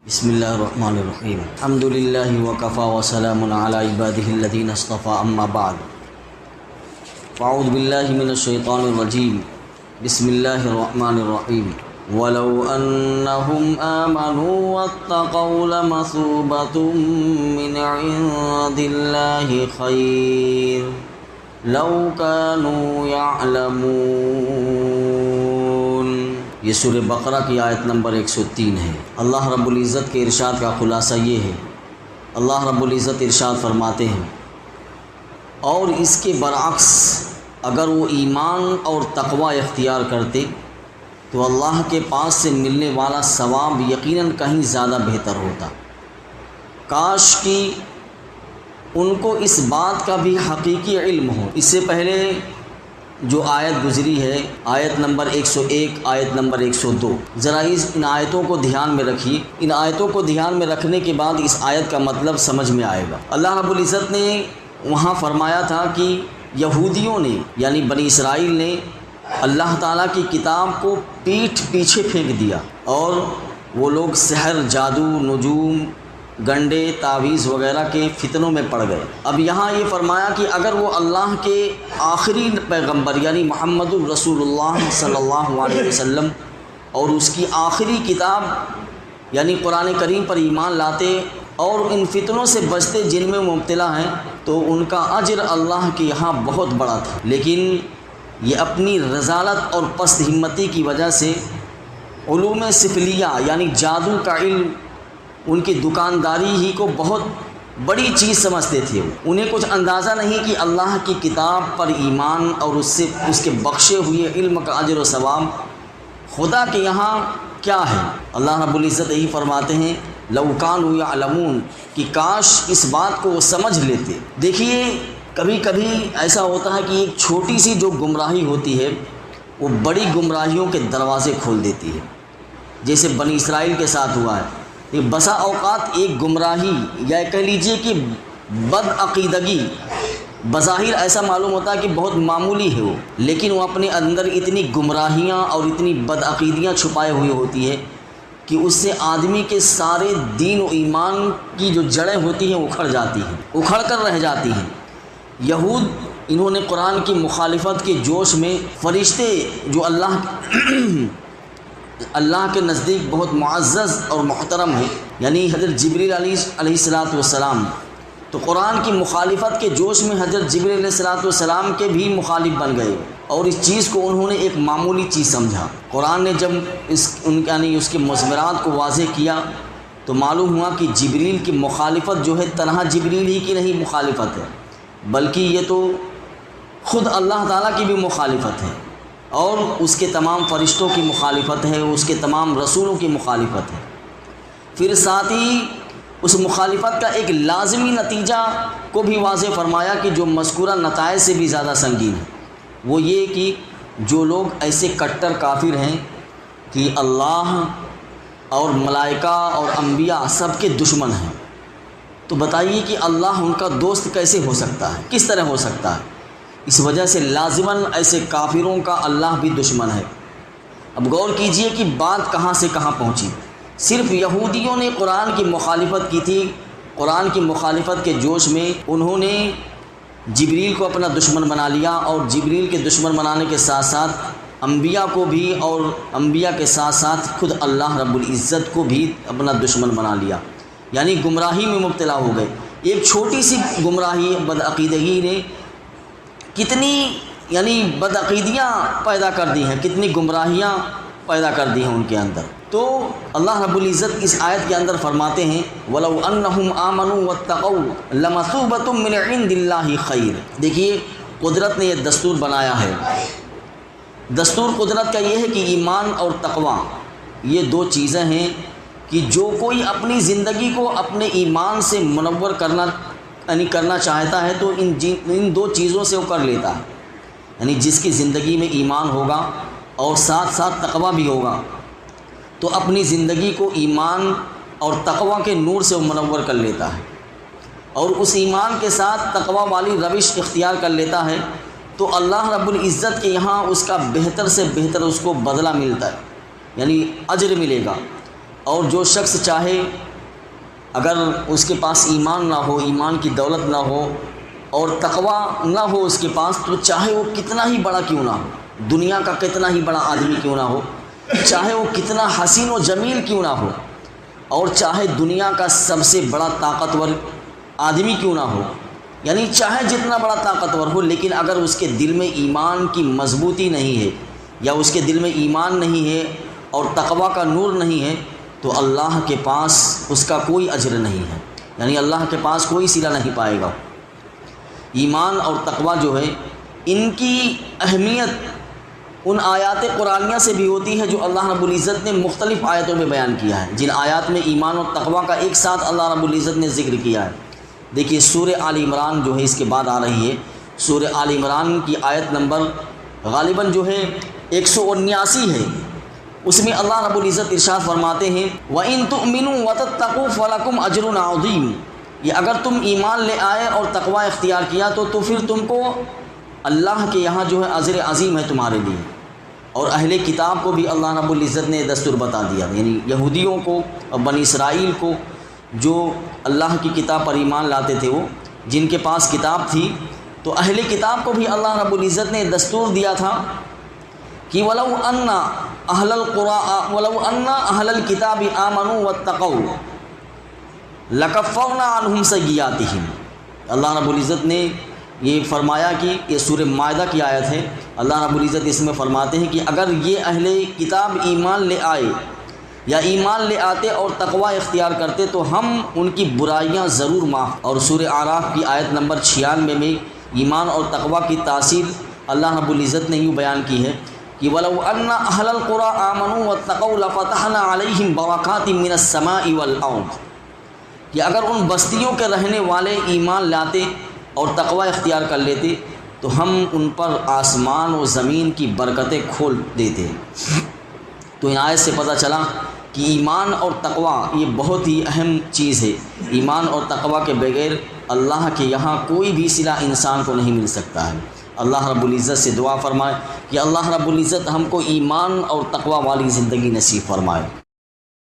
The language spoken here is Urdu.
بسم اللہ الرحمن الرحیم الحمد للہ وکفی وسلام علی عبادہ الذین اصطفی اما بعد فاعوذ باللہ من الشیطان الرجیم بسم اللہ الرحمن الرحیم ولو انہم آمنوا واتقوا لمثوبۃ من عند اللہ خیر لو کانوا یعلمون۔ یہ سورہ بقرہ کی آیت نمبر 103 ہے۔ اللہ رب العزت کے ارشاد کا خلاصہ یہ ہے، اللہ رب العزت ارشاد فرماتے ہیں اور اس کے برعکس اگر وہ ایمان اور تقوی اختیار کرتے تو اللہ کے پاس سے ملنے والا ثواب یقیناً کہیں زیادہ بہتر ہوتا۔ کاش کہ ان کو اس بات کا بھی حقیقی علم ہو۔ اس سے پہلے جو آیت گزری ہے، آیت نمبر 101، آیت نمبر 102، ذرا ان آیتوں کو دھیان میں رکھیے۔ ان آیتوں کو دھیان میں رکھنے کے بعد اس آیت کا مطلب سمجھ میں آئے گا۔ اللہ رب العزت نے وہاں فرمایا تھا کہ یہودیوں نے یعنی بنی اسرائیل نے اللہ تعالیٰ کی کتاب کو پیٹھ پیچھے پھینک دیا اور وہ لوگ سحر، جادو، نجوم، گنڈے، تعویذ وغیرہ کے فتنوں میں پڑ گئے۔ اب یہاں یہ فرمایا کہ اگر وہ اللہ کے آخری پیغمبر یعنی محمد الرسول اللہ صلی اللہ علیہ وسلم اور اس کی آخری کتاب یعنی قرآن کریم پر ایمان لاتے اور ان فتنوں سے بچتے جن میں مبتلا ہیں تو ان کا اجر اللہ کے یہاں بہت بڑا تھا، لیکن یہ اپنی رذالت اور پست ہمتی کی وجہ سے علوم سفلیہ یعنی جادو کا علم ان کی دکانداری ہی کو بہت بڑی چیز سمجھتے تھے۔ انہیں کچھ اندازہ نہیں کہ اللہ کی کتاب پر ایمان اور اس کے بخشے ہوئے علم کا اجر و ثواب خدا کے یہاں کیا ہے۔ اللہ رب العزت یہی فرماتے ہیں لو کانوا یعلمون، کہ کاش اس بات کو وہ سمجھ لیتے۔ دیکھیے کبھی کبھی ایسا ہوتا ہے کہ ایک چھوٹی سی جو گمراہی ہوتی ہے وہ بڑی گمراہیوں کے دروازے کھول دیتی ہے، جیسے بنی اسرائیل کے ساتھ ہوا ہے۔ بسا اوقات ایک گمراہی یا کہہ لیجئے کہ بد عقیدگی بظاہر ایسا معلوم ہوتا ہے کہ بہت معمولی ہے وہ، لیکن وہ اپنے اندر اتنی گمراہیاں اور اتنی بد عقیدیاں چھپائے ہوئی ہوتی ہے کہ اس سے آدمی کے سارے دین و ایمان کی جو جڑیں ہوتی ہیں اکھڑ جاتی ہیں، اکھڑ کر رہ جاتی ہیں۔ یہود انہوں نے قرآن کی مخالفت کے جوش میں فرشتے جو اللہ کے نزدیک بہت معزز اور محترم ہیں یعنی حضرت جبریل علیہ السلام، تو قرآن کی مخالفت کے جوش میں حضرت جبریل علیہ السلام کے بھی مخالف بن گئے اور اس چیز کو انہوں نے ایک معمولی چیز سمجھا۔ قرآن نے جب اس کے مضمرات کو واضح کیا تو معلوم ہوا کہ جبریل کی مخالفت جو ہے تنہا جبریل ہی کی نہیں مخالفت ہے، بلکہ یہ تو خود اللہ تعالیٰ کی بھی مخالفت ہے اور اس کے تمام فرشتوں کی مخالفت ہے، اس کے تمام رسولوں کی مخالفت ہے۔ پھر ساتھ ہی اس مخالفت کا ایک لازمی نتیجہ کو بھی واضح فرمایا کہ جو مذکورہ نتائج سے بھی زیادہ سنگین ہے، وہ یہ کہ جو لوگ ایسے کٹر کافر ہیں کہ اللہ اور ملائکہ اور انبیاء سب کے دشمن ہیں، تو بتائیے کہ اللہ ان کا دوست کیسے ہو سکتا ہے، کس طرح ہو سکتا ہے؟ اس وجہ سے لازماً ایسے کافروں کا اللہ بھی دشمن ہے۔ اب غور کیجئے کہ بات کہاں سے کہاں پہنچی۔ صرف یہودیوں نے قرآن کی مخالفت کی تھی، قرآن کی مخالفت کے جوش میں انہوں نے جبریل کو اپنا دشمن بنا لیا اور جبریل کے دشمن بنانے کے ساتھ ساتھ انبیاء کو بھی اور انبیاء کے ساتھ ساتھ خود اللہ رب العزت کو بھی اپنا دشمن بنا لیا، یعنی گمراہی میں مبتلا ہو گئے۔ ایک چھوٹی سی گمراہی بدعقیدگی نے کتنی بدعقیدیاں پیدا کر دی ہیں، کتنی گمراہیاں پیدا کر دی ہیں ان کے اندر۔ تو اللہ رب العزت اس آیت کے اندر فرماتے ہیں وَلَوْ أَنَّهُمْ آمَنُوا وَاتَّقَوْا لَمَثُوبَةٌ مِّنْ عِندِ اللَّهِ خَيْرٌ۔ دیکھیے قدرت نے یہ دستور بنایا ہے۔ دستور قدرت کا یہ ہے کہ ایمان اور تقوی یہ دو چیزیں ہیں کہ جو کوئی اپنی زندگی کو اپنے ایمان سے منور کرنا چاہتا ہے تو ان دو چیزوں سے وہ کر لیتا ہے، یعنی جس کی زندگی میں ایمان ہوگا اور ساتھ ساتھ تقوی بھی ہوگا تو اپنی زندگی کو ایمان اور تقوی کے نور سے وہ منور کر لیتا ہے اور اس ایمان کے ساتھ تقوی والی روش اختیار کر لیتا ہے تو اللہ رب العزت کے یہاں اس کا بہتر سے بہتر اس کو بدلہ ملتا ہے، یعنی اجر ملے گا۔ اور جو شخص چاہے اگر اس کے پاس ایمان نہ ہو، ایمان کی دولت نہ ہو اور تقوی نہ ہو اس کے پاس، تو چاہے وہ کتنا ہی بڑا کیوں نہ ہو، دنیا کا کتنا ہی بڑا آدمی کیوں نہ ہو، چاہے وہ کتنا حسین و جمیل کیوں نہ ہو، اور چاہے دنیا کا سب سے بڑا طاقتور آدمی کیوں نہ ہو، یعنی چاہے جتنا بڑا طاقتور ہو، لیکن اگر اس کے دل میں ایمان کی مضبوطی نہیں ہے یا اس کے دل میں ایمان نہیں ہے اور تقوی کا نور نہیں ہے، تو اللہ کے پاس اس کا کوئی اجر نہیں ہے، یعنی اللہ کے پاس کوئی صلہ نہیں پائے گا۔ ایمان اور تقوی جو ہے ان کی اہمیت ان آیات قرآنیہ سے بھی ہوتی ہے جو اللہ رب العزت نے مختلف آیتوں میں بیان کیا ہے، جن آیات میں ایمان اور تقوی کا ایک ساتھ اللہ رب العزت نے ذکر کیا ہے۔ دیکھیے سورہ آل عمران جو ہے اس کے بعد آ رہی ہے، سورہ آل عمران کی آیت نمبر غالباً جو ہے 179 ہے، اس میں اللہ رب العزت ارشاد فرماتے ہیں وَإِن تُؤْمِنُوا وَتَتَّقُوا فَلَكُمْ أَجْرٌ عَظِيمٌ، یہ اگر تم ایمان لے آئے اور تقوی اختیار کیا تو پھر تم کو اللہ کے یہاں جو ہے اجر عظیم ہے تمہارے لیے۔ اور اہل کتاب کو بھی اللہ رب العزت نے دستور بتا دیا، یعنی یہودیوں کو اور بنی اسرائیل کو جو اللہ کی کتاب پر ایمان لاتے تھے، وہ جن کے پاس کتاب تھی، تو اہل کتاب کو بھی اللہ رب العزت نے دستور دیا تھا کہ وَلَوْ أَنَّ أَهْلَ الْكِتَابِ آمَنُوا وَاتَّقَوْا لَكَفَّرْنَا عَنْهُمْ سَيِّئَاتِهِمْ۔ اللہ رب العزت نے یہ فرمایا کہ یہ سورہ مائدہ کی آیت ہے، اللہ رب العزت اس میں فرماتے ہیں کہ اگر یہ اہل کتاب ایمان لے آئے یا ایمان لے آتے اور تقوی اختیار کرتے تو ہم ان کی برائیاں ضرور معاف۔ اور سورہ اعراف کی آیت نمبر 96 میں ایمان اور تقوی کی تاثیر اللہ رب العزت نے یوں بیان کی ہے کہ وَلَوْ أَنَّ أَهْلَ الْقُرَىٰ آمَنُوا وَاتَّقَوْا لَفَتَحْنَا عَلَيْهِمْ بَرَكَاتٍ مِّنَ السَّمَاءِ وَالْأَرْضِ، کہ اگر ان بستیوں کے رہنے والے ایمان لاتے اور تقوی اختیار کر لیتے تو ہم ان پر آسمان و زمین کی برکتیں کھول دیتے۔ تو ان آیت سے پتہ چلا کہ ایمان اور تقوی یہ بہت ہی اہم چیز ہے، ایمان اور تقوی کے بغیر اللہ کے یہاں کوئی بھی صلہ انسان کو نہیں مل سکتا ہے۔ اللہ رب العزت سے دعا فرمائے کہ اللہ رب العزت ہم کو ایمان اور تقوی والی زندگی نصیب فرمائے۔